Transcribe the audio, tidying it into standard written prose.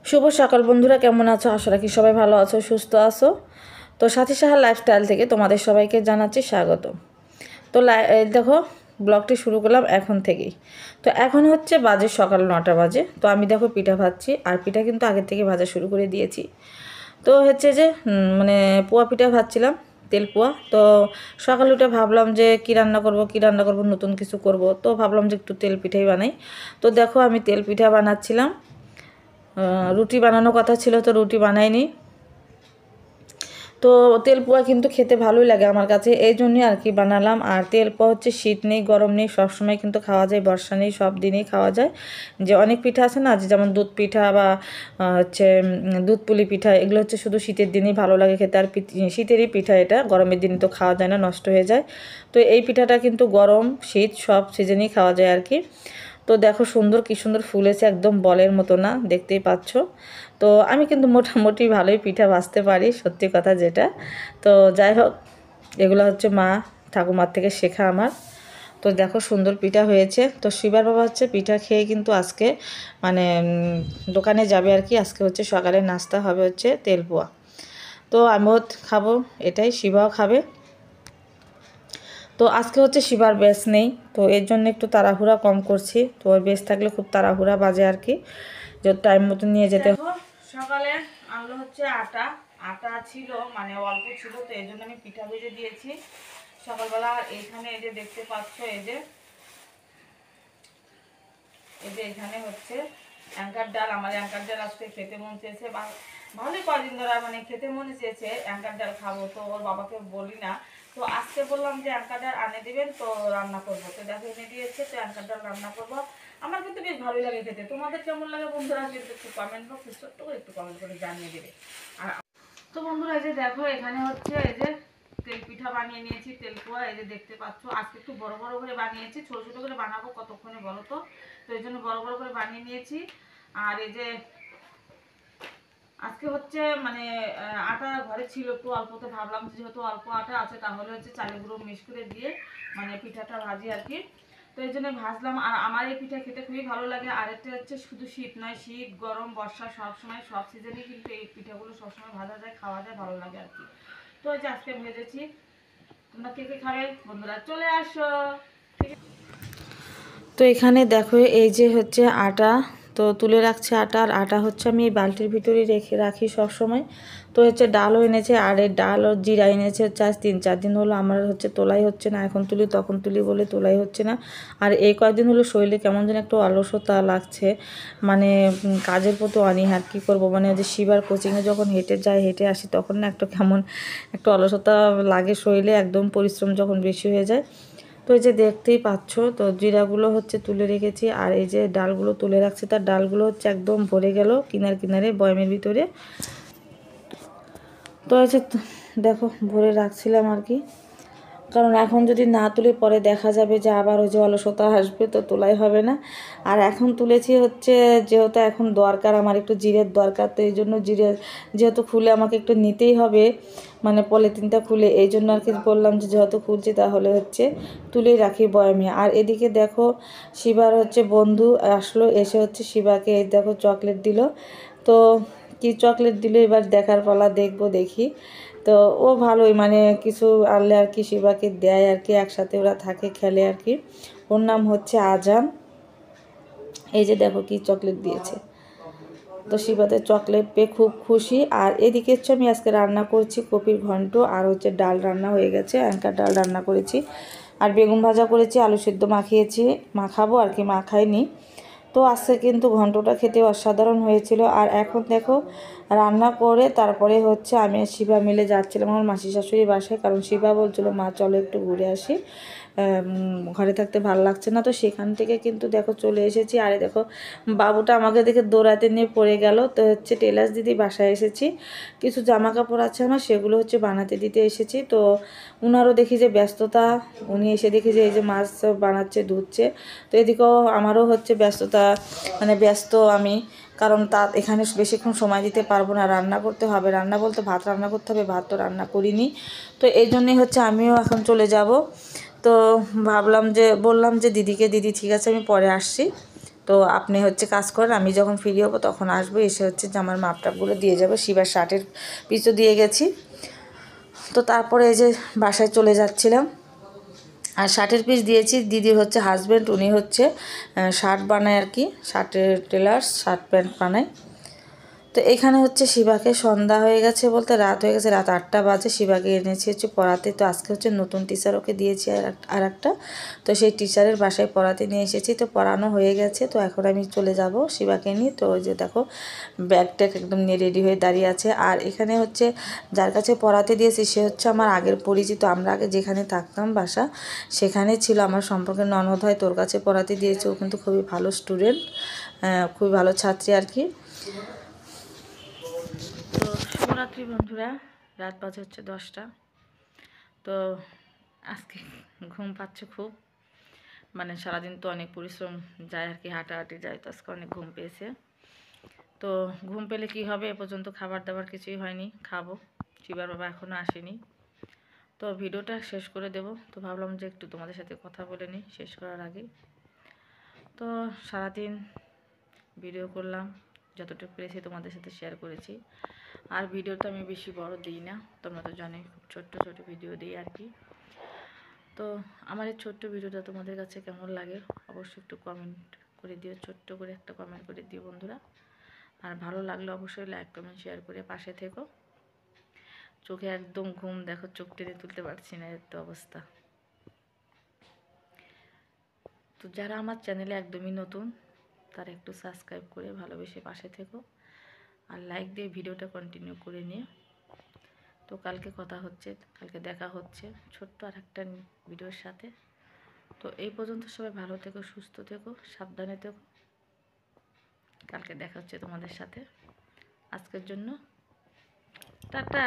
শুভ সকাল বন্ধুরা, কেমন আছো? আশা রাখি সবাই ভালো আছো, সুস্থ আছো। তো সাথী সাহা লাইফস্টাইল থেকে তোমাদের সবাইকে জানাচ্ছি স্বাগত। তো দেখো, ব্লগটি শুরু করলাম এখন থেকেই। তো এখন হচ্ছে বাজে সকাল 9টা বাজে। তো আমি দেখো পিঠা ভাজছি, আর পিঠা কিন্তু আগের থেকে ভাজা শুরু করে দিয়েছি। তো হচ্ছে যে মানে পোয়া পিঠা ভাজছিলাম, তেল পোয়া। তো সকালে উঠে ভাবলাম যে কী রান্না করব, নতুন কিছু করব। তো ভাবলাম যে একটু তেল পিঠাই বানাই। তো দেখো আমি তেল পিঠা বানাচ্ছিলাম। রুটি বানানোর কথা ছিল, তো রুটি বানাইনি। তো তেল পোয়া কিন্তু খেতে ভালোই লাগে আমার কাছে, এই জন্যই আর কি বানালাম। আর তেল পোয়া হচ্ছে শীত নেই, গরম নেই, সবসময় কিন্তু খাওয়া যায়, বর্ষা নেই, সব দিনেই খাওয়া যায়। যে অনেক পিঠা আছে না, যেমন দুধ পিঠা বা হচ্ছে দুধ পুলি পিঠা, এগুলো হচ্ছে শুধু শীতের দিনেই ভালো লাগে খেতে। আর শীতেরই পিঠা, এটা গরমের দিনে তো খাওয়া যায় না, নষ্ট হয়ে যায়। তো এই পিঠাটা কিন্তু গরম শীত সব সিজনেই খাওয়া যায় আর কি। তো দেখো কি সুন্দর ফুলেছে, একদম বলের মতো না, দেখতেই পাচ্ছ। তো আমি কিন্তু মোটামুটি ভালোই পিঠা ভাজতে পারি, সত্যি কথা যেটা। তো যাই হোক, এগুলো হচ্ছে মা ঠাকুমার থেকে শেখা আমার। তো দেখো সুন্দর পিঠা হয়েছে। তো শিবার বাবা হচ্ছে পিঠা খেয়ে কিন্তু আজকে মানে দোকানে যাবে আর কি। আজকে হচ্ছে সকালে নাস্তা হবে হচ্ছে তেল পোয়া। তো আমিও খাবো, এটাই শিবাও খাবে। তো আজকে হচ্ছে শিবার বেস নেই, তো এর জন্য একটু তাড়াহুড়া কম করছি। তো ওর বেস থাকলে খুব তাড়াহুড়া বাজে আর কি, যে টাইম মতো নিয়ে যেতে। সকালে আনলো হচ্ছে আটা। আটা ছিল মানে অল্প ছিল, তো এই জন্য আমি পিঠা ভেজে দিয়েছি সকালবেলা। এইখানে এই যে দেখতে পাচ্ছ, এখানে হচ্ছে অ্যাঙ্কার ডাল। আমার অ্যাঙ্কার ডাল আজকে খেতে মন চেয়েছে, ভালোই কদিন ধরে মানে খেতে মনে চেয়েছে অ্যাঙ্কার ডাল খাবো। তো ওর বাবাকে বলি না, তো আজকে বললাম যে অ্যাঙ্কার ডাল আনে দিবেন, তো রান্না করবো। তো দেখো এনে দিয়েছে, তো অ্যাঙ্কার ডাল রান্না করবো। আমার কিন্তু বেশ ভালোই লাগে খেতে। তোমাদের কেমন লাগে বন্ধুরা কিন্তু একটু কমেন্ট বক্সে ছোট্ট করে একটু কমেন্ট করে জানিয়ে দেবে। আর তো বন্ধুরা এই যে দেখো, এখানে হচ্ছে এই যে তেল পিঠা বানিয়ে নিয়েছি, তেল পোয়া। এই যে দেখতে পাচ্ছ, আজকে একটু বড় বড় করে বানিয়েছি, ছোট ছোট করে বানাবো কতক্ষণে বলো তো। তো এই জন্য বড় বড় করে বানিয়ে নিয়েছি। আর এই যে আজকে হচ্ছে মানে আটা ঘরে ছিল একটু অল্প, তো ভাবলাম যেহেতু অল্প আটা আছে, তাহলে হচ্ছে চালের গুঁড়ো মিক্স করে দিয়ে মানে পিঠাটা ভাজি আর কি। তো এই জন্য ভাজলাম। আর আমার এই পিঠা খেতে খুবই ভালো লাগে। আর এটা হচ্ছে শুধু শীত নয়, শীত গরম বর্ষা সব সময় সব সিজনেই কিন্তু এই পিঠাগুলো সবসময় ভাজা যায়, খাওয়া যায়, ভালো লাগে আর কি। তো এই যে আজকে ভেজেছি। তোমরা কে কে খাবে বন্ধুরা চলে আসো। তো এখানে দেখো এই যে হচ্ছে আটা, তো তুলে রাখছে আটা। আর আটা হচ্ছে আমি এই বালতির ভিতরে রাখি সব সময়। তো হচ্ছে ডালও এনেছে, আর এই ডাল ও জিরা এনেছে হচ্ছে আজ 3-4 দিন হলো। আমার হচ্ছে তোলাই হচ্ছে না, এখন তুলি তখন তুলি বলে তোলাই হচ্ছে না। আর এই কয়েকদিন হলো শরীরে কেমন যেন একটু অলসতা লাগছে, মানে কাজের প্রতি অনীহা। আর কী করবো, মানে যে শিবার কোচিংয়ে যখন হেঁটে আসি, তখন না একটু অলসতা লাগে শরীরে, একদম পরিশ্রম যখন বেশি হয়ে যায়। তো এই যে দেখতেই পাচ্ছ, তো জিরাগুলো হচ্ছে তুলে রেখেছি। আর এই যে ডালগুলো তুলে রাখছি, তার ডালগুলো হচ্ছে একদম ভরে গেল কিনারে বয়মের ভিতরে। তো আছে দেখো ভরে রাখছিলাম আর কি, কারণ এখন যদি না তুলে পরে দেখা যাবে যে আবার ওই যে অলসতা আসবে, তো তোলাই হবে না। আর এখন তুলেছি হচ্ছে যেহেতু এখন দরকার, আমার একটু জিরের দরকার। তো এই জন্য জিরে যেহেতু খুলে আমাকে একটু নিতেই হবে, মানে পলিথিনটা খুলে, এই জন্য আর কি বললাম যে যেহেতু খুলছি তাহলে হচ্ছে তুলেই রাখি বয়ামে। আর এদিকে দেখো শিবার হচ্ছে বন্ধু আসলো, এসে হচ্ছে শিবাকে এই দেখো চকলেট দিল। তো কি চকলেট দিল এবার দেখার পালা, দেখি। তো ও ভালোই মানে কিছু আনলে আর কি শিবাকে দেয় আর কি, একসাথে ওরা থাকে খেলে আর কি। ওর নাম হচ্ছে আজান। এই যে দেখো কি চকলেট দিয়েছে। তো শিবাতে চকলেট পেয়ে খুব খুশি। আর এদিকে হচ্ছে আমি আজকে রান্না করছি কপির ঘন্ট, আর হচ্ছে ডাল রান্না হয়ে গেছে, অ্যাঙ্কার ডাল রান্না করেছি। আর বেগুন ভাজা করেছি, আলু সেদ্ধ মাখাবো আর কি, মাখাইনি। তো আজকে কিন্তু ঘন্টটা খেতে অসাধারণ হয়েছিল। আর এখন দেখো রান্না করে তারপরে হচ্ছে আমি আর শিবা মিলে যাচ্ছিলাম আমার মাসি শাশুড়ির বাসায়, কারণ শিবা বলছিল মা চলো একটু ঘুরে আসি, ঘরে থাকতে ভালো লাগছে না। তো সেখান থেকে কিন্তু দেখো চলে এসেছি। আরে দেখো বাবুটা আমাকে দেখে দৌড়াতে নিয়ে পড়ে গেল। তো হচ্ছে টেলার্স দিদি বাসায় এসেছি, কিছু জামা কাপড় আছে আমার, সেগুলো হচ্ছে বানাতে দিতে এসেছি। তো উনারও দেখি যে ব্যস্ততা, উনি এসে দেখি যে এই যে মাছ বানাচ্ছে, ধুচ্ছে। তো এদিকেও আমারও হচ্ছে ব্যস্ততা, মানে ব্যস্ত আমি, কারণ এখানে বেশিক্ষণ সময় দিতে পারবো না, রান্না করতে হবে। রান্না বলতে ভাত রান্না করতে হবে, ভাত তো রান্না করিনি। তো এই জন্যই হচ্ছে আমিও এখন চলে যাব। তো বললাম যে দিদিকে, দিদি ঠিক আছে আমি পরে আসছি। তো আপনি হচ্ছে কাজ করেন, আমি যখন ফ্রি হবো তখন আসবো, এসে হচ্ছে জামার মাপটাপগুলো দিয়ে যাবো। শিবার শার্টের পিছও দিয়ে গেছি। তো তারপরে এই যে বাসায় চলে যাচ্ছিলাম, আর শার্টের পিস দিয়েছি দিদির হচ্ছে হাজব্যান্ড, উনি হচ্ছে শার্ট বানায় আর কি, শার্টের টেলার্স, শার্ট প্যান্ট বানায়। তো এখানে হচ্ছে শিবাকে সন্ধ্যা হয়ে গেছে, বলতে রাত হয়ে গেছে, রাত 8টা বাজে। শিবাকে এনেছি হচ্ছে পড়াতে। তো আজকে হচ্ছে নতুন টিচার ওকে দিয়েছি আর একটা, তো সেই টিচারের বাসায় পড়াতে নিয়ে এসেছি। তো পড়ানো হয়ে গেছে, তো এখন আমি চলে যাব শিবাকে নিয়ে। তো ওই যে দেখো ব্যাগ ট্যাগ একদম নিয়ে রেডি হয়ে দাঁড়িয়ে আছে। আর এখানে হচ্ছে যার কাছে পড়াতে দিয়েছি সে হচ্ছে আমার আগের পরিচিত, আমরা আগে যেখানে থাকতাম বাসা সেখানে ছিল আমার সম্পর্কে ননদ হয়। তোর কাছে পড়াতে দিয়েছি, ও কিন্তু খুবই ভালো স্টুডেন্ট, খুবই ভালো ছাত্রী আর কি। তো শুভরাত্রি বন্ধুরা, রাত বাজে হচ্ছে 10টা। তো আজকে ঘুম পাচ্ছে খুব, মানে সারাদিন তো অনেক পরিশ্রম যায় আর কি, হাঁটাহাঁটি যায়, তো আজকে অনেক ঘুম পেয়েছে। তো ঘুম পেলে কি হবে, এ পর্যন্ত খাবার দাবার কিছুই হয়নি, খাবো। শিবার বাবা এখনও আসেনি। তো ভিডিওটা শেষ করে দেব, তো ভাবলাম যে একটু তোমাদের সাথে কথা বলে নিই শেষ করার আগে। তো সারাদিন ভিডিও করলাম, যতটুকু পেরেছি তোমাদের সাথে শেয়ার করেছি। আর ভিডিওটা আমি বেশি বড় দিই না, তোমরা তো জানোই খুব ছোট্ট ছোট ভিডিও দিই আর কি। তো আমার এই ছোট্ট ভিডিওটা তোমাদের কাছে কেমন লাগে অবশ্যই একটু কমেন্ট করে দিও, ছোট্ট করে একটা কমেন্ট করে দিও বন্ধুরা। আর ভালো লাগলে অবশ্যই লাইক কমেন্ট শেয়ার করে পাশে থেকো। চোখে একদম ঘুম, দেখো চোখ টেনে তুলতে পারছি না, এত অবস্থা। তো যারা আমার চ্যানেলে একদমই নতুন তারা একটু সাবস্ক্রাইব করে ভালোবেসে পাশে থেকো, আর লাইক দিয়ে ভিডিওটা কন্টিনিউ করে নিয়ে। তো কালকে কথা হচ্ছে, কালকে দেখা হচ্ছে ছোট্ট আর একটা ভিডিওর সাথে। তো এই পর্যন্ত সবাই ভালো থেকো, সুস্থ থেকো, সাবধানে থেকো। কালকে দেখা হচ্ছে তোমাদের সাথে। আজকের জন্য টাটা।